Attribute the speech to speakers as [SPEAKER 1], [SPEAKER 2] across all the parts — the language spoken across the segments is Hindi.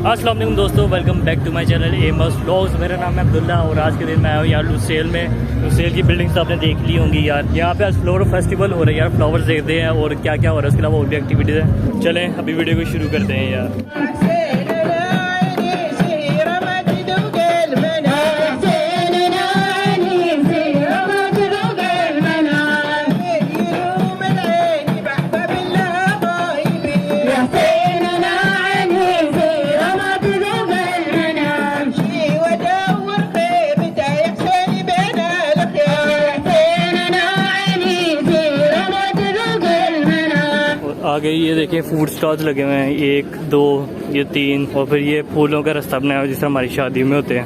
[SPEAKER 1] अस्सलाम वालेकुम दोस्तों, welcome back to my channel Ems vlogs. मेरा नाम है अब्दुल्ला और आज के दिन मैं आया हूँ यार लुसेल में। लुसेल की बिल्डिंग्स आपने देख ली होंगी यार। यहाँ पे आज फ्लोर फेस्टिवल हो रहा है यार, फ्लावर्स देखते हैं और क्या क्या हो रहा है, उसके अलावा और भी एक्टिविटीज़ हैं। चलें अभी वीडियो को शुरू करते हैं यार। आगे ये देखिए फूड स्टॉल्स लगे हुए हैं, 1 2 ये 3 और फिर ये फूलों का रास्ता बनाया हुआ जिससे हमारी शादी में होते हैं।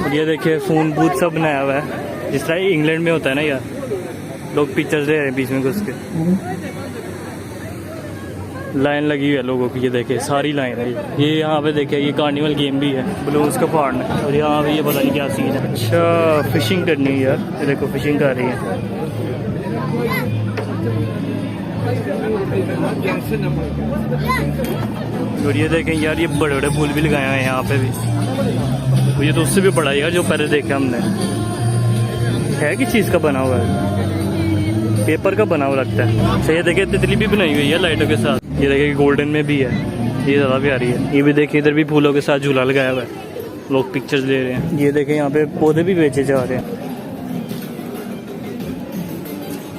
[SPEAKER 1] और ये देखिए फोन बूथ सब बनाया हुआ है जिस तरह इंग्लैंड में होता है ना यार, लोग पिक्चर्स ले रहे हैं बीच में घुस के। लाइन लगी हुई है लोगों की, ये देखिए सारी लाइन है। ये यहाँ पे देखिए ये कार्निवल गेम भी है, बलून्स का फाड़ना। और यहाँ पे ये पता नहीं क्या सीन है। अच्छा फिशिंग करनी है यार, ये देखो फिशिंग कर रही है। और ये देखें यार ये बड़े बड़े फूल भी लगाए हुए हैं यहाँ पे भी। ये तो उससे भी बड़ा है यार जो पहले देखे हमने। है किस चीज़ का बना हुआ है? पेपर का बना हुआ लगता है। सही है, देखिए तितली भी बनाई हुई है लाइटों के साथ। ये देखिए गोल्डन में भी है, ये ज़्यादा प्यारी है। ये भी देखिए इधर भी फूलों के साथ झूला लगाया हुआ है, लोग पिक्चर्स ले रहे हैं। ये देखें यहाँ पे पौधे भी बेचे जा रहे हैं।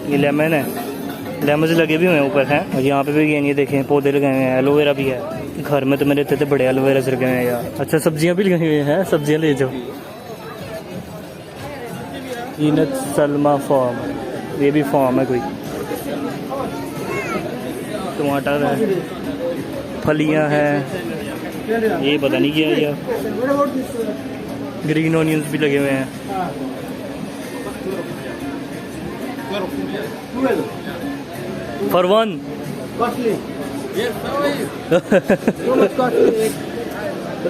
[SPEAKER 1] ये लेमन है, लेमन लगे भी हुए हैं ऊपर हैं। और यहाँ पे भी ये देखें पौधे लगाए हुए हैं, एलोवेरा भी है। घर में तो मेरे इतने बड़े एलोवेरा लगे हुए हैं यार। अच्छा सब्जियाँ भी लगाई हुई हैं, सब्जियाँ ले जाओ। ईनत सलमा फार्म, ये भी फार्म है कोई। टमाटर है, फलियां हैं, ये पता नहीं क्या है यार। ग्रीन ऑनियंस भी लगे हुए हैं। फॉर वन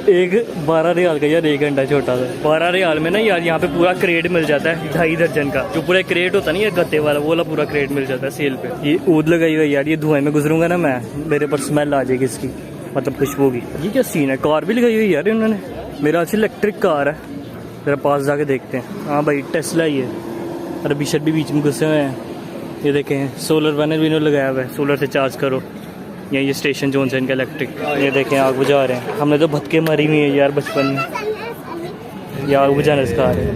[SPEAKER 1] एक 12 रियाल का यार, 1 घंटा छोटा था। 12 रियाल में ना यार यहाँ पे पूरा क्रेट मिल जाता है, 2.5 दर्जन का। जो पूरा क्रेट होता है ना ये गत्ते वाला, वो वाला पूरा क्रेट मिल जाता है सेल पे। ये ऊद लगाई हुई यार, ये धुएं में गुजरूंगा ना मैं, मेरे पर स्मेल आ जाएगी इसकी, मतलब खुशबू की। ये क्या सीन है? कार भी लगाई हुई यार इन्होंने। मेरा अच्छी इलेक्ट्रिक कार है, मेरा पास जाके देखते हैं। हाँ भाई टेस्ला ही है। और बिशर भी बीच में घुसे हुए हैं। ये देखें सोलर पैनल भी इन्होंने लगाया हुआ है, सोलर से चार्ज करो। ये स्टेशन जोन से इनका इलेक्ट्रिक। ये देखें आग बुझा रहे हैं। हमने तो भटके मारी हुई है यार बचपन में, ये आग बुझाने सिखा रहे हैं।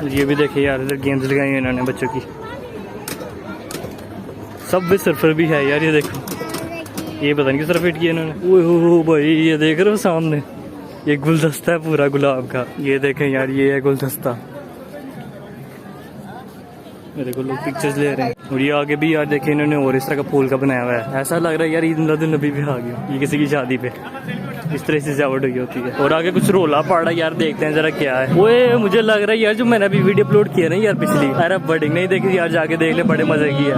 [SPEAKER 1] ये भी देखिए यार इधर गेम्स लगाई हुई इन्होंने बच्चों की। सब भी सर्फर भी है यार, ये देखो ये पता नहीं किस तरह फिट किया इन्होंने। ओह भाई ये देख रहे हो सामने, ये गुलदस्ता है पूरा गुलाब का। ये देखें यार ये है गुलदस्ता। ये देखो लोग पिक्चर्स ले रहे हैं। और ये आगे भी यार देखिए इन्होंने और इस तरह का फूल का बनाया हुआ है। ऐसा लग रहा है यार ईद मिलादुन नबी भी आ गया, ये किसी की शादी पे इस तरह से सजावट हुई होती है। और आगे कुछ रोला पड़ रहा है यार, देखते हैं जरा क्या है। ओए मुझे लग रहा है यार जो मैंने अभी वीडियो अपलोड किया ना यार पिछली अरब वेडिंग, नहीं देखी यार, जाके देख ले, बड़े मजे की है।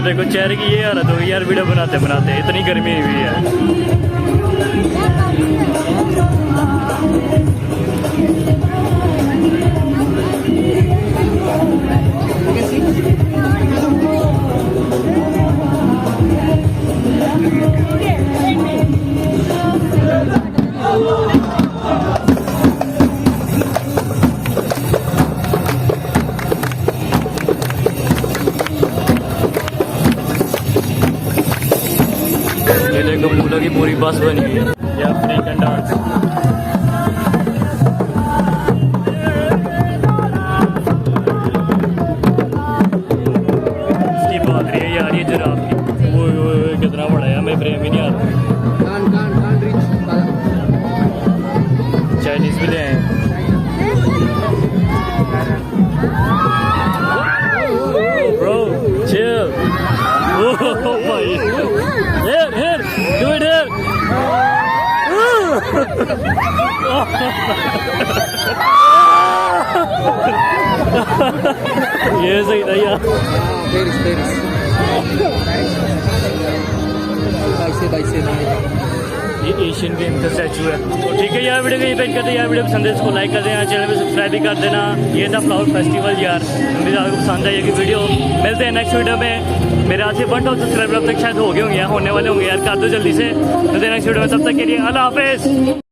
[SPEAKER 1] देखो चेहरे की ये हालत होगी यार वीडियो बनाते बनाते, इतनी गर्मी हुई है। बस बनी हुई है ये अफ्रीकन डांस। इसकी बात रही है यार ये जिराफ की, वो कितना बड़ा है हमें फ्रेम ही नहीं आता। चाइनीज भी ले आए हैं। Bro, chill. Oh my. Here, here, do it here. ये सही था यार। ये एशियन गेम का स्टैचू है। तो ठीक है यार, वीडियो को यहीं पे एंड करते हैं यार। वीडियो पसंद है इसको लाइक कर देना, चैनल पे सब्सक्राइब भी कर देना। ये था फ्लावर फेस्टिवल यार, मुझे आपको पसंद आएगी वीडियो। मिलते हैं नेक्स्ट वीडियो में। मेरे आज से 1000 सब्सक्राइबर अब तक शायद हो गए होंगे, होने वाले होंगे यार, कर दो जल्दी से। मिलते हैं नेक्स्ट वीडियो में, तब तक के लिए अल्लाह हाफिज़।